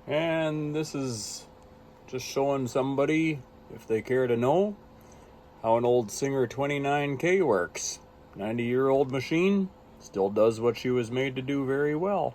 And this is just showing somebody, if they care to know, how an old Singer 29K works. 90-year-old machine, still does what she was made to do very well.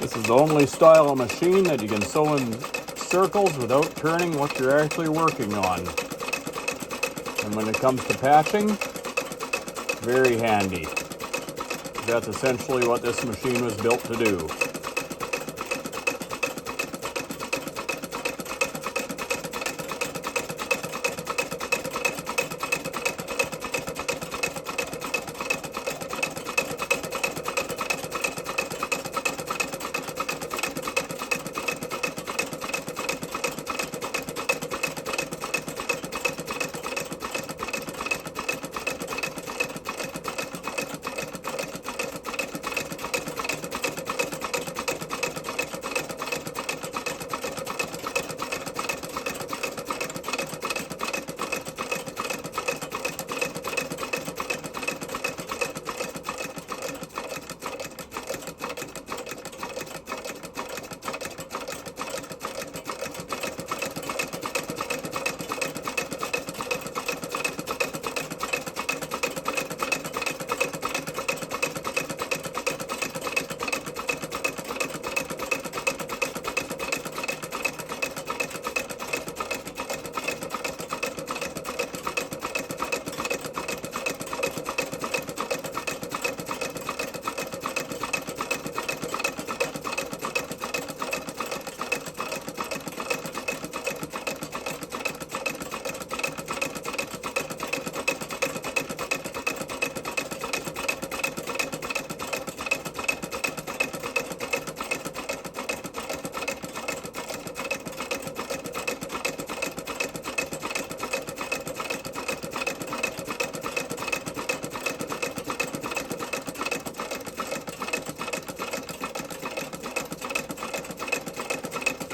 This is the only style of machine that you can sew in circles without turning what you're actually working on. And when it comes to patching, very handy. That's essentially what this machine was built to do.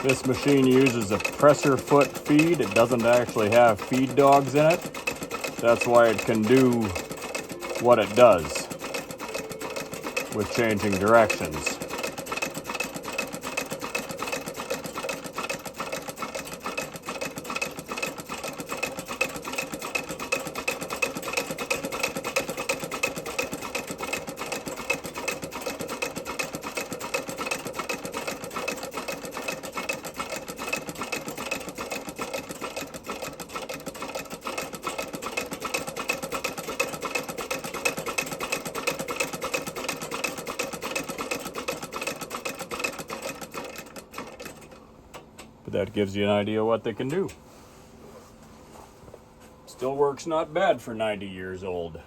This machine uses a presser foot feed. It doesn't actually have feed dogs in it. That's why it can do what it does with changing directions. But that gives you an idea what they can do. Still works not bad for 90 years old.